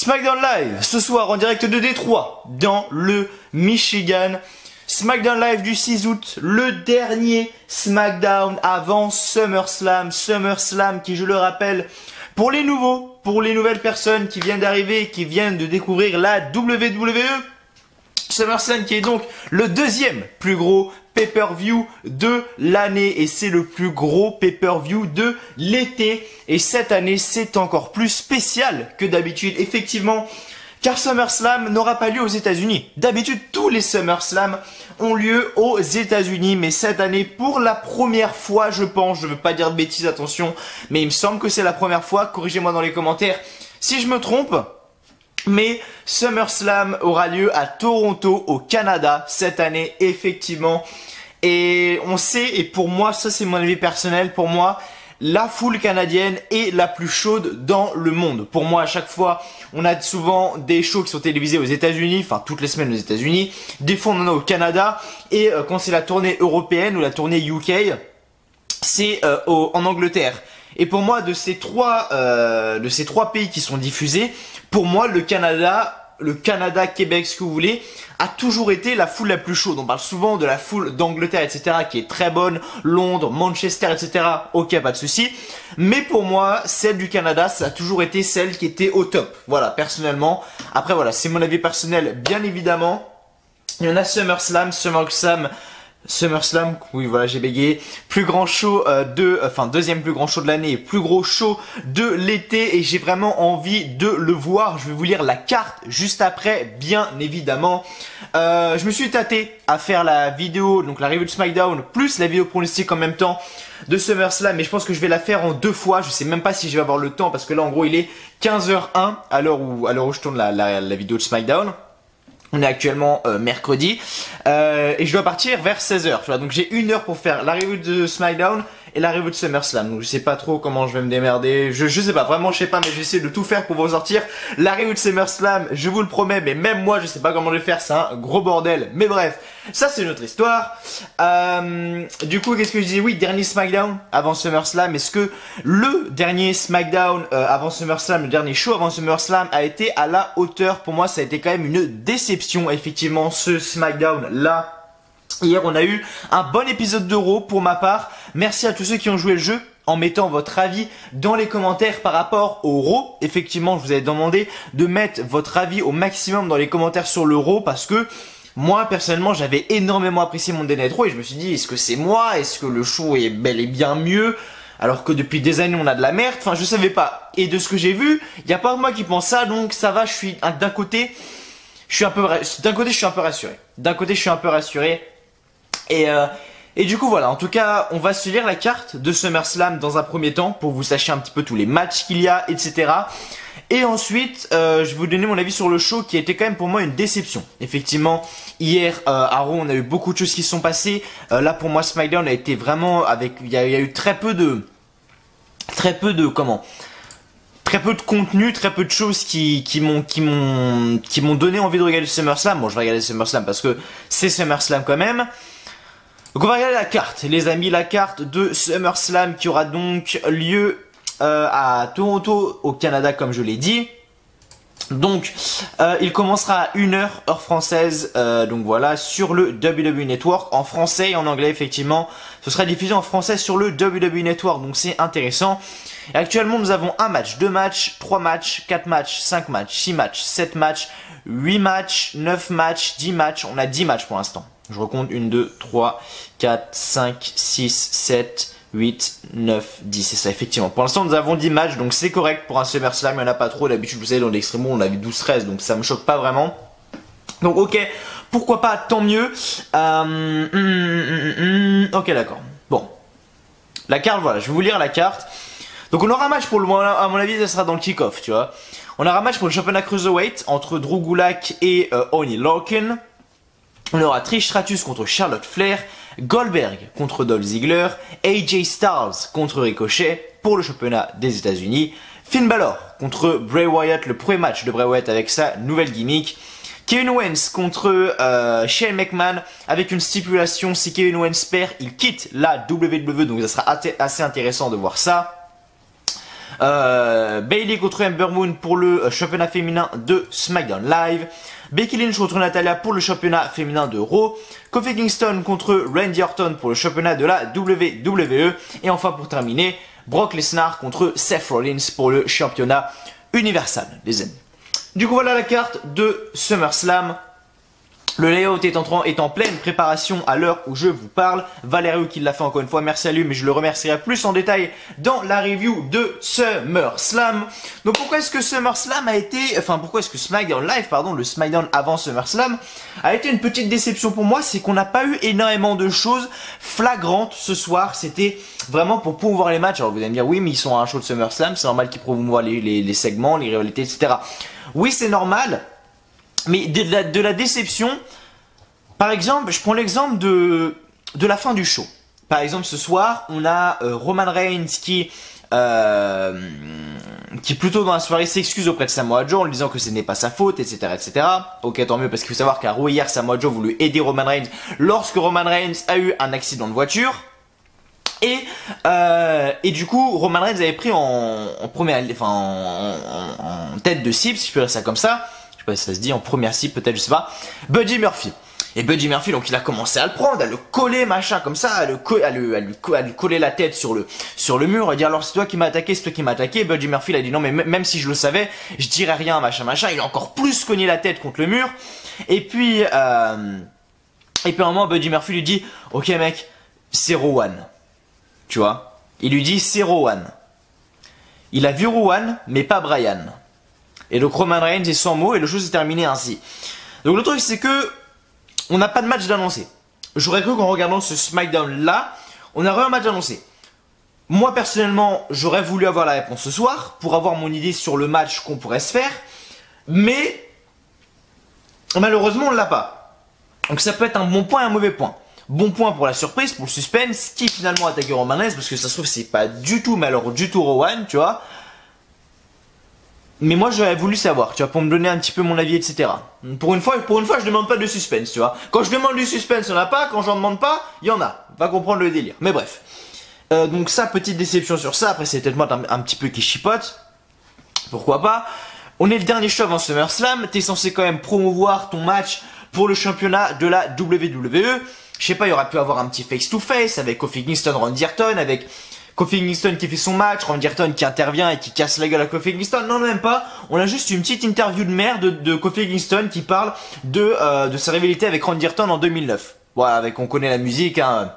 SmackDown Live, ce soir en direct de Détroit, dans le Michigan. SmackDown Live du 6 août, le dernier SmackDown avant SummerSlam. SummerSlam qui, je le rappelle, pour les nouveaux, pour les nouvelles personnes qui viennent d'arriver, qui viennent de découvrir la WWE. SummerSlam qui est donc le deuxième plus gros pay-per-view de l'année et c'est le plus gros pay-per-view de l'été. Et cette année, c'est encore plus spécial que d'habitude, effectivement, car SummerSlam n'aura pas lieu aux États-Unis. D'habitude, tous les SummerSlam ont lieu aux États-Unis, mais cette année, pour la première fois, je pense, je veux pas dire de bêtises, attention, mais il me semble que c'est la première fois, corrigez-moi dans les commentaires si je me trompe. Mais SummerSlam aura lieu à Toronto, au Canada, cette année, effectivement. Et on sait, et pour moi, ça c'est mon avis personnel, pour moi, la foule canadienne est la plus chaude dans le monde. Pour moi, à chaque fois, on a souvent des shows qui sont télévisés aux États-Unis, enfin toutes les semaines aux États-Unis. Des fois, on en a au Canada. Et quand c'est la tournée européenne ou la tournée UK, c'est en Angleterre. Et pour moi, de ces trois pays qui sont diffusés, pour moi, le Canada, Québec, ce que vous voulez, a toujours été la foule la plus chaude. On parle souvent de la foule d'Angleterre, etc., qui est très bonne, Londres, Manchester, etc. Ok, pas de souci. Mais pour moi, celle du Canada, ça a toujours été celle qui était au top. Voilà, personnellement. Après, voilà, c'est mon avis personnel, bien évidemment. Il y en a SummerSlam, oui voilà j'ai bégayé, plus grand show deuxième plus grand show de l'année, plus gros show de l'été et j'ai vraiment envie de le voir. Je vais vous lire la carte juste après, bien évidemment. Je me suis tâté à faire la vidéo, donc la review de SmackDown plus la vidéo pronostic en même temps de SummerSlam, mais je pense que je vais la faire en deux fois. Je sais même pas si je vais avoir le temps parce que là en gros il est 15h01 à l'heure où je tourne la vidéo de SmackDown. On est actuellement mercredi et je dois partir vers 16h. Tu vois, donc j'ai 1 heure pour faire la review de SmackDown et la review de SummerSlam. Donc je sais pas trop comment je vais me démerder. Je sais pas, vraiment je sais pas, mais j'essaie de tout faire pour vous sortir la review de SummerSlam. Je vous le promets, mais même moi je sais pas comment je vais faire. C'est un gros bordel. Mais bref, ça c'est une autre histoire. Du coup, qu'est-ce que je dis? Oui, dernier SmackDown avant SummerSlam. Est-ce que le dernier SmackDown avant SummerSlam, le dernier show avant SummerSlam a été à la hauteur? Pour moi, ça a été quand même une déception, effectivement, ce SmackDown là. Hier, on a eu un bon épisode de Raw pour ma part. Merci à tous ceux qui ont joué le jeu en mettant votre avis dans les commentaires par rapport au Raw. Effectivement, je vous avais demandé de mettre votre avis au maximum dans les commentaires sur le Raw parce que moi, personnellement, j'avais énormément apprécié mon Monday Night Raw et je me suis dit, est-ce que c'est moi? Est-ce que le show est bel et bien mieux? Alors que depuis des années, on a de la merde. Enfin, je savais pas. Et de ce que j'ai vu, il n'y a pas que moi qui pense ça, donc ça va, je suis d'un côté, je suis un peu rassuré. D'un côté, je suis un peu rassuré. Et du coup voilà, en tout cas on va se lire la carte de SummerSlam dans un premier temps pour que vous sachiez un petit peu tous les matchs qu'il y a, etc. Et ensuite je vais vous donner mon avis sur le show qui a été quand même pour moi une déception. Effectivement hier à Raw on a eu beaucoup de choses qui se sont passées. Là pour moi SmackDown a été vraiment il y a eu très peu de contenu, très peu de choses qui m'ont donné envie de regarder SummerSlam. Bon je vais regarder SummerSlam parce que c'est SummerSlam quand même. Donc on va regarder la carte, les amis, la carte de SummerSlam qui aura donc lieu à Toronto au Canada comme je l'ai dit. Donc il commencera à 1h heure française, donc voilà, sur le WWE Network, en français et en anglais effectivement. Ce sera diffusé en français sur le WWE Network, donc c'est intéressant. Et actuellement nous avons 1 match, 2 matchs, 3 matchs, 4 matchs, 5 matchs, 6 matchs, 7 matchs, 8 matchs, 9 matchs, 10 matchs, on a 10 matchs pour l'instant. Je recompte 1, 2, 3, 4, 5, 6, 7, 8, 9, 10, c'est ça effectivement. Pour l'instant nous avons 10 matchs donc c'est correct pour un SummerSlam, il n'y en a pas trop. D'habitude vous savez dans l'Extremo on avait 12-13 donc ça me choque pas vraiment. Donc ok, pourquoi pas, tant mieux. Ok d'accord, bon. La carte voilà, je vais vous lire la carte. Donc on aura un match pour le moment, à mon avis ça sera dans le kick-off tu vois. On aura un match pour le championnat Cruiserweight entre Drew Gulak et Oney Lorcan. On aura Trish Stratus contre Charlotte Flair, Goldberg contre Dolph Ziggler, AJ Styles contre Ricochet pour le championnat des États-Unis, Finn Balor contre Bray Wyatt, le premier match de Bray Wyatt avec sa nouvelle gimmick, Kevin Owens contre Shane McMahon avec une stipulation, si Kevin Owens perd, il quitte la WWE, donc ça sera assez intéressant de voir ça. Bayley contre Ember Moon pour le championnat féminin de SmackDown Live. Becky Lynch contre Natalia pour le championnat féminin de Raw. Kofi Kingston contre Randy Orton pour le championnat de la WWE. Et enfin pour terminer, Brock Lesnar contre Seth Rollins pour le championnat universal, les amis. Du coup voilà la carte de SummerSlam. Le layout est en pleine préparation à l'heure où je vous parle. Valérie qui l'a fait encore une fois, merci à lui, mais je le remercierai plus en détail dans la review de SummerSlam. Donc pourquoi est-ce que SummerSlam a été, pourquoi est-ce que SmackDown Live, le SmackDown avant SummerSlam a été une petite déception pour moi, c'est qu'on n'a pas eu énormément de choses flagrantes ce soir. C'était vraiment pour promouvoir les matchs. Alors vous allez me dire, oui mais ils sont à un show de SummerSlam, c'est normal qu'ils promouvoient les segments, les rivalités, etc. Oui c'est normal. Mais de la déception, par exemple, je prends l'exemple de la fin du show. Par exemple, ce soir, on a Roman Reigns qui plutôt dans la soirée s'excuse auprès de Samoa Joe en lui disant que ce n'est pas sa faute, etc., etc. Ok, tant mieux parce qu'il faut savoir qu'à Raw hier, Samoa Joe voulait aider Roman Reigns lorsque Roman Reigns a eu un accident de voiture. Et du coup, Roman Reigns avait pris en tête de cible, si je peux dire ça comme ça. Je sais pas si ça se dit en première cible peut-être, je sais pas, Buddy Murphy. Et Buddy Murphy, donc il a commencé à le prendre, à le coller, machin, comme ça, à lui coller la tête sur le mur, et dire alors c'est toi qui m'as attaqué, c'est toi qui m'as attaqué. Buddy Murphy il a dit non mais même si je le savais, je dirais rien, machin, machin. Il a encore plus cogné la tête contre le mur. Et puis à un moment Buddy Murphy lui dit ok mec, c'est Rowan. Tu vois, il lui dit c'est Rowan. Il a vu Rowan, mais pas Brian. Et donc Roman Reigns est sans mots et le show s'est terminé ainsi. Donc le truc c'est que on n'a pas de match d'annoncé. J'aurais cru qu'en regardant ce SmackDown là, on aurait un match d'annoncé. Moi personnellement, j'aurais voulu avoir la réponse ce soir pour avoir mon idée sur le match qu'on pourrait se faire. Mais malheureusement on ne l'a pas. Donc ça peut être un bon point et un mauvais point. Bon point pour la surprise, pour le suspense, qui finalement a attaqué Roman Reigns, parce que ça se trouve c'est pas du tout, mais alors du tout Rowan, tu vois. Mais moi j'aurais voulu savoir, tu vois, pour me donner un petit peu mon avis, etc. Pour une fois je demande pas de suspense, tu vois. Quand je demande du suspense, il n'y en a pas, quand j'en demande pas, il y en a. Va comprendre le délire. Mais bref. Donc ça, petite déception sur ça, après c'est peut-être moi un petit peu qui chipote. Pourquoi pas. On est le dernier show avant SummerSlam, t'es censé quand même promouvoir ton match pour le championnat de la WWE. Je sais pas, il y aurait pu avoir un petit face-to-face avec Kofi Kingston, Randy Orton, avec Kofi Kingston qui fait son match, Randy Orton qui intervient et qui casse la gueule à Kofi Kingston. Non, même pas. On a juste une petite interview de merde de Kofi Kingston qui parle de sa rivalité avec Randy Orton en 2009. Voilà, on connaît la musique, hein.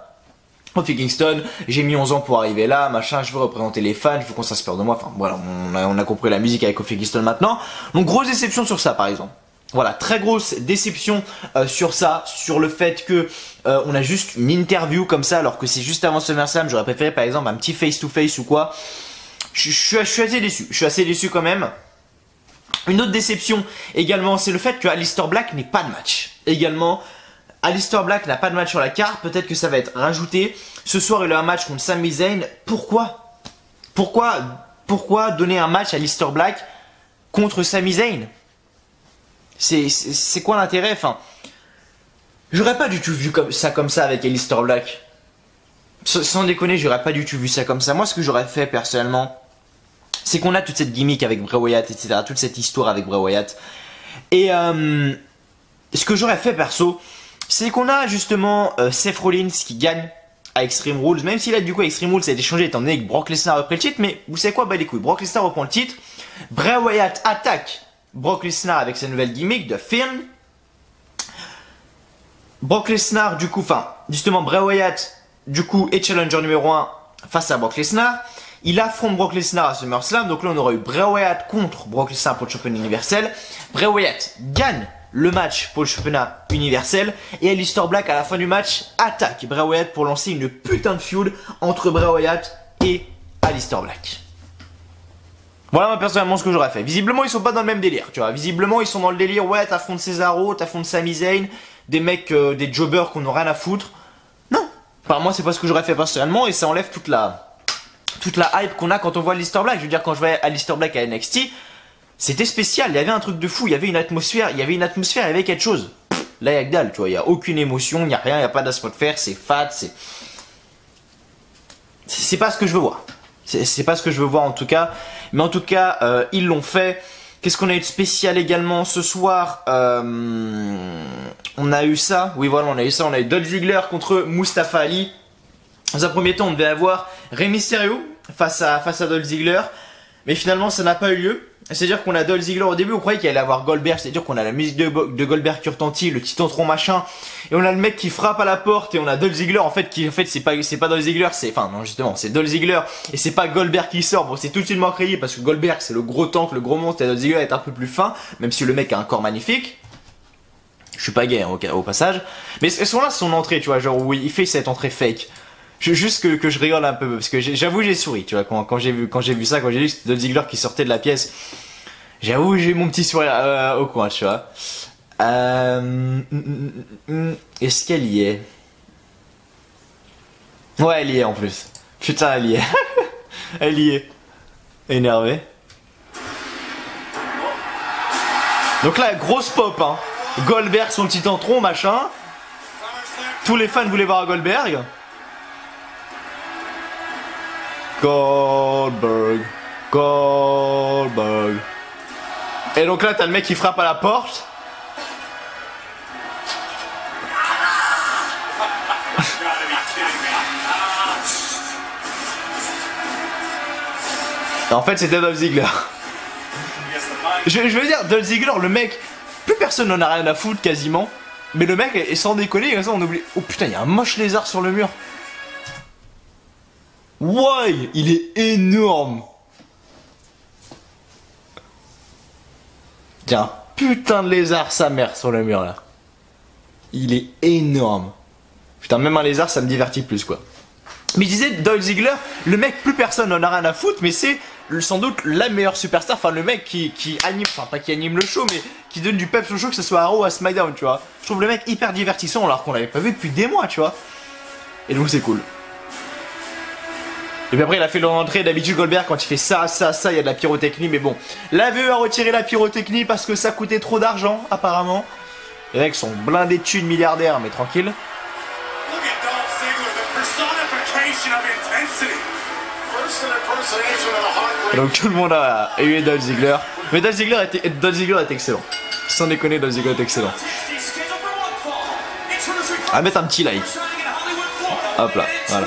Kofi Kingston, j'ai mis 11 ans pour arriver là, machin, je veux représenter les fans, je veux qu'on s'inspire de moi. Enfin, voilà, on a compris la musique avec Kofi Kingston maintenant. Donc, grosse déception sur ça, par exemple. Voilà, très grosse déception sur ça, sur le fait que on a juste une interview comme ça alors que c'est juste avant SummerSlam. J'aurais préféré par exemple un petit face-to-face ou quoi. Je suis assez déçu, je suis assez déçu quand même. Une autre déception également, c'est le fait que Aleister Black n'ait pas de match. Également, Aleister Black n'a pas de match sur la carte, peut-être que ça va être rajouté. Ce soir il a un match contre Sami Zayn, pourquoi donner un match à Aleister Black contre Sami Zayn? C'est quoi l'intérêt? Enfin, j'aurais pas du tout vu comme ça avec Aleister Black. Sans déconner, j'aurais pas du tout vu ça comme ça. Moi, ce que j'aurais fait personnellement, c'est qu'on a toute cette gimmick avec Bray Wyatt, etc. Toute cette histoire avec Bray Wyatt. Et ce que j'aurais fait perso, c'est qu'on a justement Seth Rollins qui gagne à Extreme Rules. Même si là, du coup, Extreme Rules ça a été changé étant donné que Brock Lesnar a repris le titre. Mais vous savez quoi? Bah les couilles. Brock Lesnar reprend le titre. Bray Wyatt attaque Brock Lesnar avec sa nouvelle gimmick de Finn. Brock Lesnar du coup, justement Bray Wyatt du coup est challenger numéro 1 face à Brock Lesnar. Il affronte Brock Lesnar à SummerSlam. Donc là on aura eu Bray Wyatt contre Brock Lesnar pour le championnat universel. Bray Wyatt gagne le match pour le championnat universel. Et Aleister Black à la fin du match attaque Bray Wyatt pour lancer une putain de feud entre Bray Wyatt et Aleister Black. Voilà moi personnellement ce que j'aurais fait. Visiblement ils sont pas dans le même délire, tu vois. Visiblement ils sont dans le délire, ouais t'affrontes Cesaro, t'affrontes Sami Zayn, des mecs, des jobbers qu'on n'a rien à foutre. Non. Enfin moi c'est pas ce que j'aurais fait personnellement et ça enlève toute la hype qu'on a quand on voit Aleister Black. Je veux dire quand je voyais Aleister Black à NXT, c'était spécial, il y avait un truc de fou, il y avait une atmosphère, il y avait quelque chose. Là il y a que dalle, tu vois, il y a aucune émotion, il y a rien, il y a pas d'atmosphère, c'est fade, c'est pas ce que je veux voir. C'est pas ce que je veux voir en tout cas. Mais en tout cas, ils l'ont fait. Qu'est-ce qu'on a eu de spécial également ce soir? On a eu ça. Oui, voilà, on a eu ça. On a eu Dolph Ziggler contre Mustafa Ali. Dans un premier temps, on devait avoir Rey Mysterio face à Dolph Ziggler. Mais finalement, ça n'a pas eu lieu. C'est-à-dire qu'on a Dolph Ziggler au début, on croyait qu'il allait avoir Goldberg, c'est-à-dire qu'on a la musique de Goldberg qui retentit, le titantron machin, et on a le mec qui frappe à la porte, et on a Dolph Ziggler en fait c'est pas Dolph Ziggler, c'est Dolph Ziggler, et c'est pas Goldberg qui sort. Bon, c'est tout de suite moins crédible parce que Goldberg c'est le gros tank, le gros monstre, et Dolph Ziggler est un peu plus fin, même si le mec a un corps magnifique. Je suis pas gay hein, au passage, mais ce moment-là, son entrée, tu vois, genre où il fait cette entrée fake. Juste que je rigole un peu parce que j'avoue j'ai souri, tu vois, quand j'ai vu ça, quand j'ai vu que c'était Dolph Ziggler qui sortait de la pièce, j'avoue j'ai eu mon petit sourire au coin, tu vois. Est-ce qu'elle y est? Ouais, elle y est en plus. Putain, elle y est. Elle y est. Énervée. Donc là, grosse pop, hein. Goldberg, son petit tantron, machin. Tous les fans voulaient voir Goldberg. Goldberg. Et donc là, t'as le mec qui frappe à la porte. En fait, c'était Dolph Ziggler. Je veux dire, Dolph Ziggler, le mec, plus personne n'en a rien à foutre quasiment. Mais le mec, est sans déconner, comme ça on oublie. Oh putain, il y a un moche lézard sur le mur. Ouais, il est énorme. Il y a un putain de lézard sa mère sur le mur là. Il est énorme. Putain, même un lézard ça me divertit plus quoi. Mais je disais, Dolph Ziggler, le mec plus personne n'en a rien à foutre, mais c'est sans doute la meilleure superstar, enfin le mec qui anime, enfin pas qui anime le show, mais qui donne du peps au show, que ce soit à Raw ou à SmackDown, tu vois. Je trouve le mec hyper divertissant alors qu'on l'avait pas vu depuis des mois, tu vois. Et donc c'est cool. Et puis après il a fait l'entrée, d'habitude Goldberg quand il fait ça, il y a de la pyrotechnie, mais bon. La VE a retiré la pyrotechnie parce que ça coûtait trop d'argent apparemment. Les mecs sont blindés de thunes milliardaires, mais tranquille. Donc tout le monde a eu Dolph Ziggler. Mais Dolph Ziggler est excellent. Sans déconner, Dolph Ziggler est excellent. À mettre un petit like. Hop là, voilà.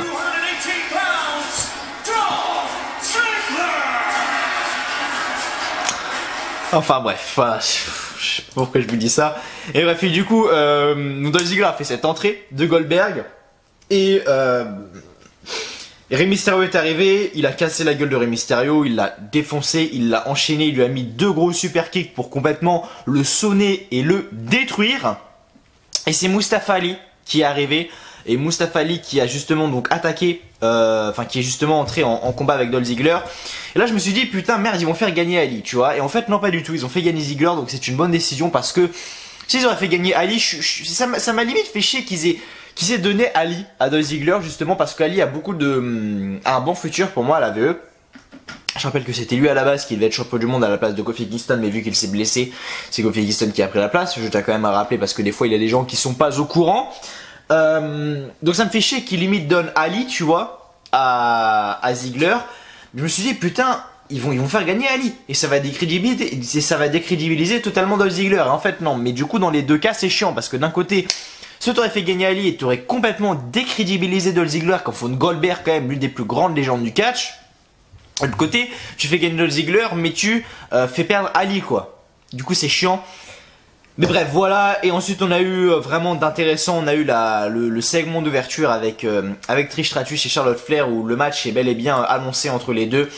Enfin bref, voilà. Je sais pas pourquoi je vous dis ça. Et bref, et du coup, Dolph Ziggler a fait cette entrée de Goldberg. Et Rey Mysterio est arrivé, il a cassé la gueule de Rey Mysterio, il l'a défoncé, il l'a enchaîné, il lui a mis 2 gros super kicks pour complètement le sonner et le détruire. Et c'est Mustafa Ali qui est arrivé. Et Mustafa Ali qui a justement donc attaqué, qui est justement entré en combat avec Dolph Ziggler. Et là je me suis dit putain merde ils vont faire gagner Ali, tu vois. Et en fait non pas du tout, ils ont fait gagner Ziggler, donc c'est une bonne décision parce que s'ils auraient fait gagner Ali, ça m'a limite fait chier qu'ils aient donné Ali à Dolph Ziggler justement parce qu'Ali a a un bon futur pour moi à la VE. Je rappelle que c'était lui à la base qui devait être champion du monde à la place de Kofi Kingston, mais vu qu'il s'est blessé, c'est Kofi Kingston qui a pris la place. Je tiens quand même à rappeler parce que des fois il y a des gens qui sont pas au courant. Donc ça me fait chier qu'il limite donne Ali, tu vois, à Ziggler. Je me suis dit putain, ils vont faire gagner Ali et ça va décrédibiliser totalement Dolph Ziggler. Et en fait non, mais du coup dans les deux cas c'est chiant parce que d'un côté, soit t'aurais fait gagner Ali et t'aurais complètement décrédibilisé Dolph Ziggler quand faut une Goldberg quand même l'une des plus grandes légendes du catch. De l'autre côté, tu fais gagner Dolph Ziggler mais tu fais perdre Ali quoi. Du coup c'est chiant. Mais bref, voilà, et ensuite on a eu vraiment d'intéressant, on a eu le segment d'ouverture avec Trish Stratus et Charlotte Flair où le match est bel et bien annoncé entre les deux.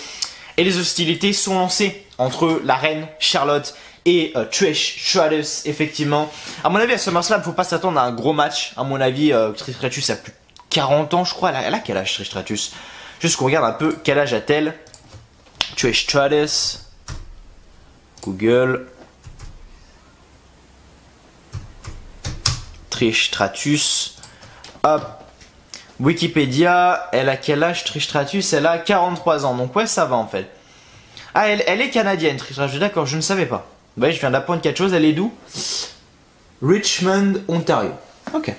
Et les hostilités sont lancées entre la reine Charlotte et Trish Stratus, effectivement. À mon avis, à SummerSlam, faut pas s'attendre à un gros match. À mon avis, Trish Stratus a plus de 40 ans, je crois. Elle a quel âge, Trish Stratus? Juste qu'on regarde un peu quel âge a-t-elle. Trish Stratus. Google. Trish Stratus, hop, Wikipédia, elle a quel âge Trish Stratus? Elle a 43 ans, donc ouais ça va en fait. Ah elle est canadienne Trish Stratus, d'accord, je ne savais pas. Bah je viens d'apprendre quelque chose, elle est d'où? Richmond, Ontario. Ok,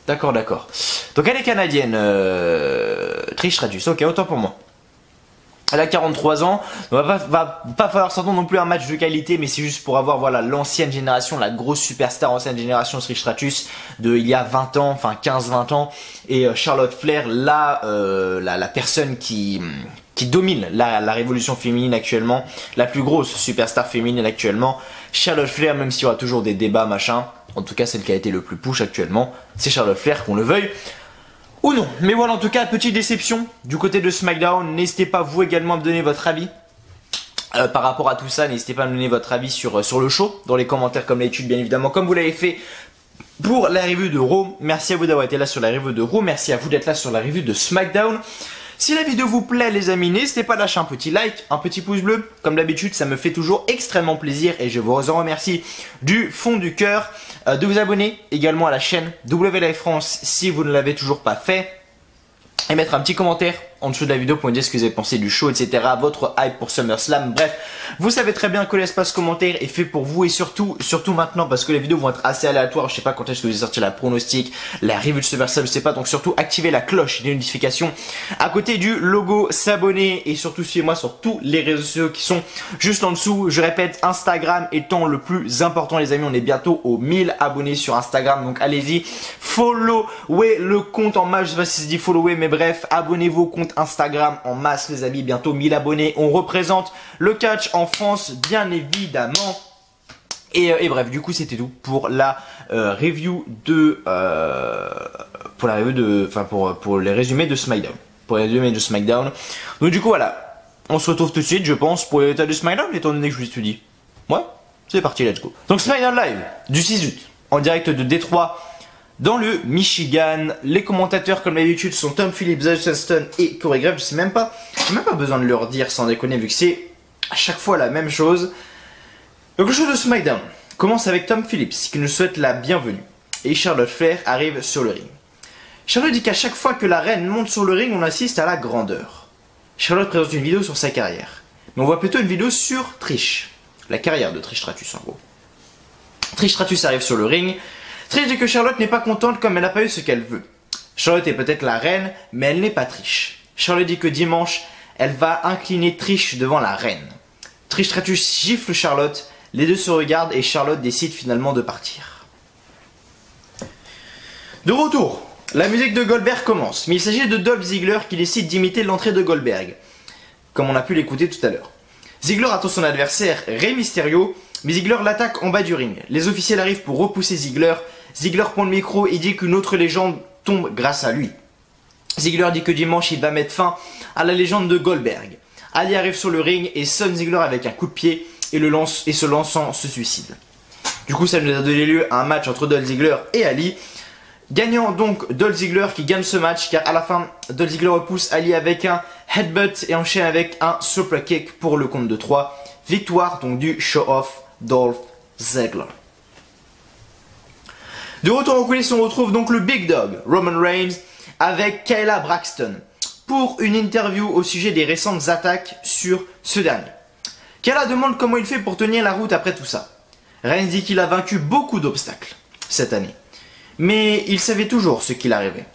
d'accord. Donc elle est canadienne, Trish Stratus, ok, autant pour moi. Elle a 43 ans, donc va pas falloir s'entendre non plus un match de qualité, mais c'est juste pour avoir voilà l'ancienne génération, la grosse superstar ancienne génération Trish Stratus de il y a 20 ans, enfin 15-20 ans, et Charlotte Flair, la personne qui domine la révolution féminine actuellement, la plus grosse superstar féminine actuellement. Charlotte Flair, même s'il y aura toujours des débats machin, en tout cas celle qui a été le plus push actuellement, c'est Charlotte Flair, qu'on le veuille ou non. Mais voilà, en tout cas, petite déception du côté de SmackDown. N'hésitez pas vous également à me donner votre avis par rapport à tout ça. N'hésitez pas à me donner votre avis sur le show dans les commentaires comme d'habitude, bien évidemment, comme vous l'avez fait pour la review de Raw. Merci à vous d'avoir été là sur la review de Raw. Merci à vous d'être là sur la review de SmackDown. Si la vidéo vous plaît les amis, n'hésitez pas à lâcher un petit like, un petit pouce bleu. Comme d'habitude, ça me fait toujours extrêmement plaisir et je vous en remercie du fond du cœur. De vous abonner également à la chaîne WLive France si vous ne l'avez toujours pas fait. Et mettre un petit commentaire en dessous de la vidéo pour me dire ce que vous avez pensé du show, etc. Votre hype pour SummerSlam. Bref, vous savez très bien que l'espace commentaire est fait pour vous et surtout maintenant parce que les vidéos vont être assez aléatoires. Je sais pas quand est-ce que vous allez sortir la pronostic, la review de SummerSlam, je sais pas. Donc surtout activez la cloche des notifications à côté du logo s'abonner et surtout suivez-moi sur tous les réseaux sociaux qui sont juste en dessous. Je répète, Instagram étant le plus important les amis. On est bientôt aux 1000 abonnés sur Instagram. Donc allez-y, followez le compte en masse. Je sais pas si c'est dit follower mais bref, abonnez-vous au compte Instagram en masse les amis, bientôt 1000 abonnés, on représente le catch en France bien évidemment et bref du coup c'était tout pour la review de pour les résumés de SmackDown, donc du coup voilà, on se retrouve tout de suite je pense pour l'état de SmackDown étant donné que je vous ai tout dit. Ouais, c'est parti, let's go. Donc SmackDown Live du 6 août en direct de Détroit dans le Michigan. Les commentateurs comme d'habitude sont Tom Phillips, Justin et chorégraphe. J'ai même pas besoin de leur dire sans déconner vu que c'est à chaque fois la même chose. Donc le show de SmackDown commence avec Tom Phillips qui nous souhaite la bienvenue et Charlotte Flair arrive sur le ring. Charlotte dit qu'à chaque fois que la reine monte sur le ring on assiste à la grandeur. Charlotte présente une vidéo sur sa carrière, mais on voit plutôt une vidéo sur Trish, la carrière de Trish Stratus en gros. Trish Stratus arrive sur le ring. Trish dit que Charlotte n'est pas contente comme elle n'a pas eu ce qu'elle veut. Charlotte est peut-être la reine, mais elle n'est pas Trish. Charlotte dit que dimanche, elle va incliner Trish devant la reine. Trish Stratus gifle Charlotte, les deux se regardent et Charlotte décide finalement de partir. De retour, la musique de Goldberg commence, mais il s'agit de Dolph Ziggler qui décide d'imiter l'entrée de Goldberg, comme on a pu l'écouter tout à l'heure. Ziggler attend son adversaire Rey Mysterio, mais Ziggler l'attaque en bas du ring. Les officiels arrivent pour repousser Ziggler. Ziggler prend le micro et dit qu'une autre légende tombe grâce à lui. Ziggler dit que dimanche il va mettre fin à la légende de Goldberg. Ali arrive sur le ring et sonne Ziggler avec un coup de pied et se lançant se suicide. Du coup ça nous a donné lieu à un match entre Dolph Ziggler et Ali. Gagnant donc Dolph Ziggler qui gagne ce match car à la fin Dolph Ziggler repousse Ali avec un headbutt et enchaîne avec un super kick pour le compte de 3. Victoire donc du show-off Dolph Ziggler. De retour en coulisses, on retrouve donc le Big Dog, Roman Reigns, avec Kayla Braxton, pour une interview au sujet des récentes attaques sur ce dernier. Kayla demande comment il fait pour tenir la route après tout ça. Reigns dit qu'il a vaincu beaucoup d'obstacles cette année, mais il savait toujours ce qu'il arrivait.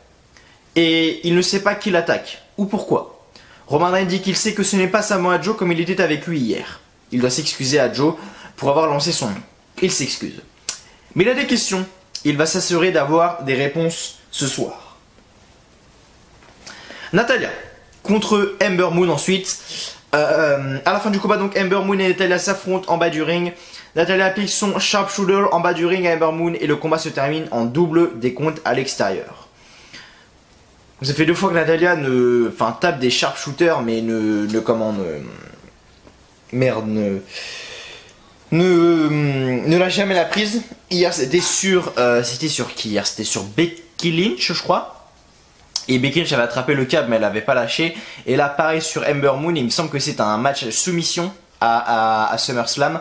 Et il ne sait pas qui l'attaque, ou pourquoi. Roman Reigns dit qu'il sait que ce n'est pas Samoa Joe comme il était avec lui hier. Il doit s'excuser à Joe pour avoir lancé son nom. Il s'excuse. Mais il a des questions. Il va s'assurer d'avoir des réponses ce soir. Natalya contre Ember Moon ensuite. À la fin du combat, donc Ember Moon et Natalya s'affrontent en bas du ring. Natalya applique son sharpshooter en bas du ring à Ember Moon et le combat se termine en double décompte à l'extérieur. Ça fait 2 fois que Natalya tape des sharpshooters mais ne l'a jamais la prise. Hier c'était sur qui hier? C'était sur Becky Lynch je crois. Et Becky Lynch avait attrapé le câble mais elle avait pas lâché. Et là pareil sur Ember Moon, il me semble que c'est un match soumission à SummerSlam.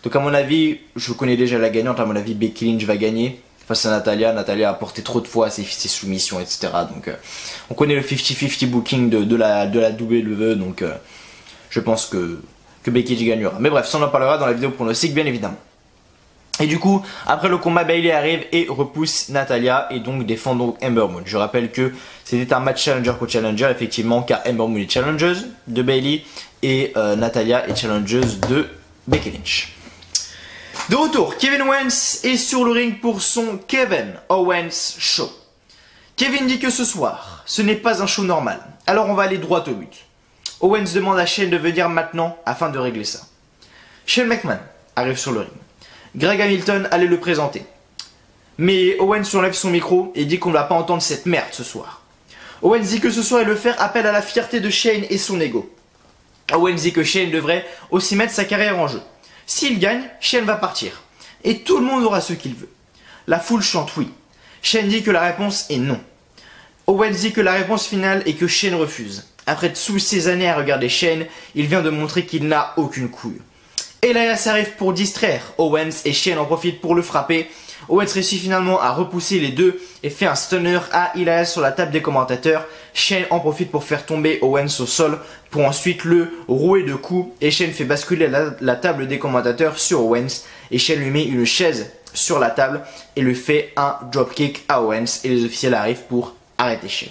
Donc à mon avis, je connais déjà la gagnante, à mon avis Becky Lynch va gagner face à Natalya. Natalya a porté trop de fois ses soumissions etc. Donc on connaît le 50-50 booking de la WWE, donc je pense que Becky Lynch gagnera. Mais bref, ça on en parlera dans la vidéo pronostic bien évidemment. Et du coup, après le combat, Bayley arrive et repousse Natalya et donc défend donc Ember Moon. Je rappelle que c'était un match challenger contre challenger, effectivement, car Ember Moon est challengeuse de Bayley et Natalya est challengeuse de Becky Lynch. De retour, Kevin Owens est sur le ring pour son Kevin Owens Show. Kevin dit que ce soir, ce n'est pas un show normal, alors on va aller droit au but. Owens demande à Shane de venir maintenant afin de régler ça. Shane McMahon arrive sur le ring. Greg Hamilton allait le présenter. Mais Owens enlève son micro et dit qu'on ne va pas entendre cette merde ce soir. Owens dit que ce soir il veut faire appel à la fierté de Shane et son ego. Owens dit que Shane devrait aussi mettre sa carrière en jeu. S'il gagne, Shane va partir. Et tout le monde aura ce qu'il veut. La foule chante oui. Shane dit que la réponse est non. Owens dit que la réponse finale est que Shane refuse. Après toutes ces années à regarder Shane, il vient de montrer qu'il n'a aucune couille. Elias arrive pour distraire Owens et Shane en profite pour le frapper. Owens réussit finalement à repousser les deux et fait un stunner à Elias sur la table des commentateurs. Shane en profite pour faire tomber Owens au sol pour ensuite le rouer de coups et Shane fait basculer la table des commentateurs sur Owens et Shane lui met une chaise sur la table et lui fait un dropkick à Owens et les officiels arrivent pour arrêter Shane.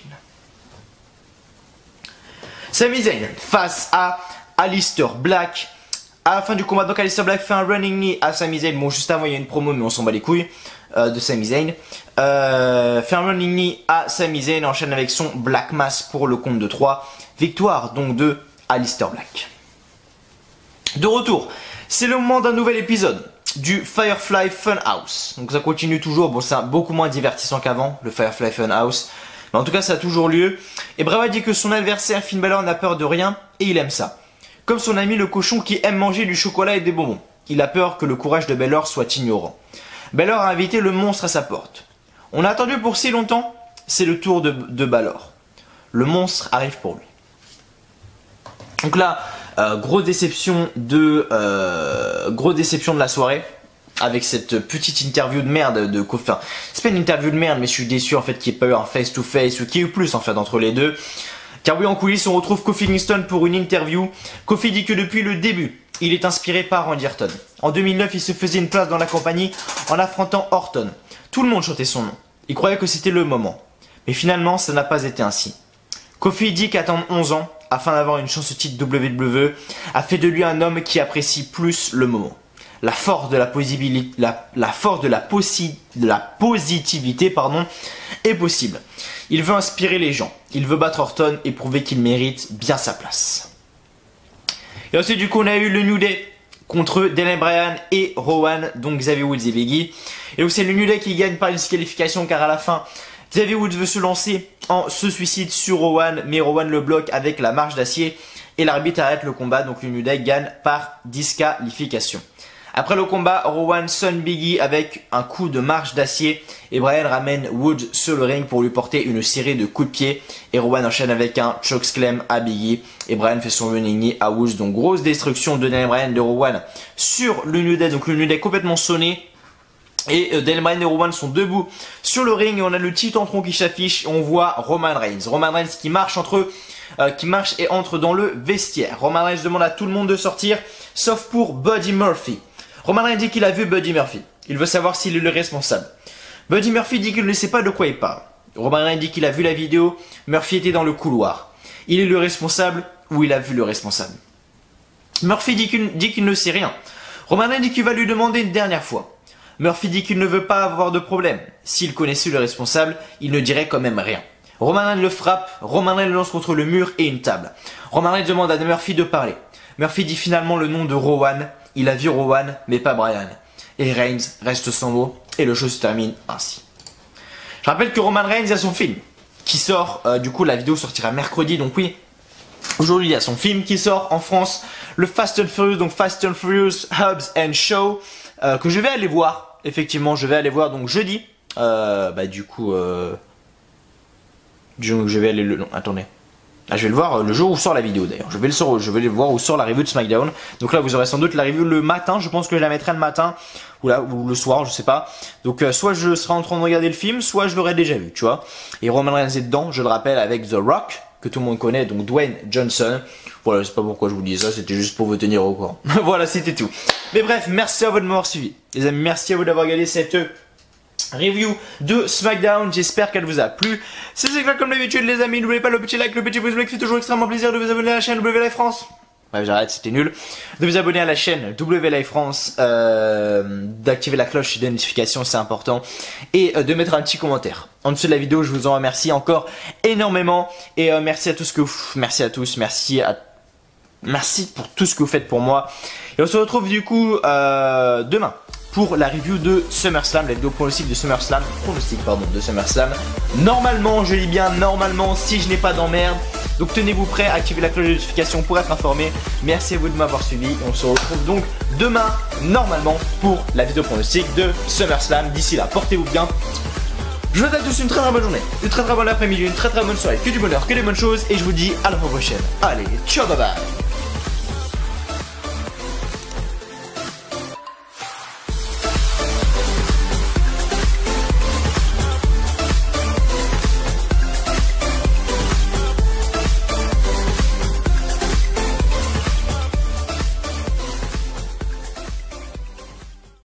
Sami Zayn face à Aleister Black. À la fin du combat, donc Aleister Black fait un running knee à Sami Zayn. Bon, juste avant, il y a une promo, mais on s'en bat les couilles de Sami Zayn. Fait un running knee à Sami Zayn, enchaîne avec son Black Mass pour le compte de 3. Victoire donc de Aleister Black. De retour, c'est le moment d'un nouvel épisode du Firefly Funhouse. Donc ça continue toujours, bon c'est beaucoup moins divertissant qu'avant, le Firefly Funhouse. Mais en tout cas, ça a toujours lieu. Et Brava dit que son adversaire Finn Balor n'a peur de rien et il aime ça. Comme son ami le cochon qui aime manger du chocolat et des bonbons. Il a peur que le courage de Balor soit ignorant. Balor a invité le monstre à sa porte. On a attendu pour si longtemps, c'est le tour de Balor. Le monstre arrive pour lui. Donc là, grosse déception de la soirée. Avec cette petite interview de merde de Kofi. Enfin, c'est pas une interview de merde, mais je suis déçu en fait qu'il n'y ait pas eu un face-to-face ou qu'il y ait eu plus en fait entre les deux. Car oui, en coulisses, on retrouve Kofi Kingston pour une interview. Kofi dit que depuis le début, il est inspiré par Randy Orton. En 2009, il se faisait une place dans la compagnie en affrontant Orton. Tout le monde chantait son nom. Il croyait que c'était le moment. Mais finalement, ça n'a pas été ainsi. Kofi dit qu'attendre 11 ans, afin d'avoir une chance au titre WWE, a fait de lui un homme qui apprécie plus le moment. La force de la positivité est possible. Il veut inspirer les gens. Il veut battre Orton et prouver qu'il mérite bien sa place. Et ensuite, du coup, on a eu le New Day contre Daniel Bryan et Rowan, donc Xavier Woods et Biggie. Et donc, c'est le New Day qui gagne par une disqualification car à la fin, Xavier Woods veut se lancer en se suicide sur Rowan, mais Rowan le bloque avec la marche d'acier et l'arbitre arrête le combat. Donc, le New Day gagne par disqualification. Après le combat, Rowan sonne Biggie avec un coup de marche d'acier et Bryan ramène Woods sur le ring pour lui porter une série de coups de pied et Rowan enchaîne avec un chokeslam à Biggie et Bryan fait son running knee à Woods. Donc grosse destruction de Daniel Bryan de Rowan sur le New Day. Donc le New Day complètement sonné et Daniel Bryan et Rowan sont debout sur le ring et on a le Titantron qui s'affiche et on voit Roman Reigns. Roman Reigns qui marche et entre dans le vestiaire. Roman Reigns demande à tout le monde de sortir sauf pour Buddy Murphy. Roman Reigns dit qu'il a vu Buddy Murphy. Il veut savoir s'il est le responsable. Buddy Murphy dit qu'il ne sait pas de quoi il parle. Roman Reigns dit qu'il a vu la vidéo. Murphy était dans le couloir. Il est le responsable ou il a vu le responsable. Murphy dit qu'il ne sait rien. Roman Reigns dit qu'il va lui demander une dernière fois. Murphy dit qu'il ne veut pas avoir de problème. S'il connaissait le responsable, il ne dirait quand même rien. Roman Reigns le frappe. Roman Reigns le lance contre le mur et une table. Roman Reigns demande à Murphy de parler. Murphy dit finalement le nom de Rowan. Il a vu Rowan, mais pas Bryan. Et Reigns reste sans mots, et le jeu se termine ainsi. Je rappelle que Roman Reigns a son film, qui sort, du coup la vidéo sortira mercredi, donc oui, aujourd'hui il y a son film qui sort en France, le Fast and Furious, donc Fast and Furious Hubs and Show, que je vais aller voir, effectivement, je vais aller voir donc jeudi, je vais aller non, attendez. Ah, je vais le voir le jour où sort la vidéo d'ailleurs. Je vais le voir où sort la review de SmackDown. Donc là, vous aurez sans doute la review le matin. Je pense que je la mettrai le matin ou le soir, je sais pas. Donc soit je serai en train de regarder le film, soit je l'aurai déjà vu, tu vois. Et Roman Reigns est dedans, je le rappelle, avec The Rock, que tout le monde connaît, donc Dwayne Johnson. Voilà, je sais pas pourquoi je vous dis ça, c'était juste pour vous tenir au courant. Voilà, c'était tout. Mais bref, merci à vous de m'avoir suivi. Les amis, merci à vous d'avoir regardé cette review de SmackDown, j'espère qu'elle vous a plu. Si c'est clair comme d'habitude les amis, n'oubliez pas le petit like, le petit pouce bleu qui fait toujours extrêmement plaisir, de vous abonner à la chaîne WLive France. Bref, j'arrête, c'était nul. De vous abonner à la chaîne WLive France, d'activer la cloche de notification, c'est important. Et de mettre un petit commentaire en dessous de la vidéo, je vous en remercie encore énormément. Et merci à tous merci pour tout ce que vous faites pour moi. Et on se retrouve du coup demain pour la review de SummerSlam, la vidéo pronostic de SummerSlam, de SummerSlam. Normalement, je dis bien normalement, si je n'ai pas d'emmerde. Donc tenez-vous prêts, activez la cloche de notification pour être informé. Merci à vous de m'avoir suivi. Et on se retrouve donc demain, normalement, pour la vidéo pronostic de SummerSlam. D'ici là, portez-vous bien. Je vous souhaite à tous une très très bonne journée, une très très bonne après-midi, une très très bonne soirée, que du bonheur, que des bonnes choses. Et je vous dis à la fois prochaine. Allez, ciao, bye bye.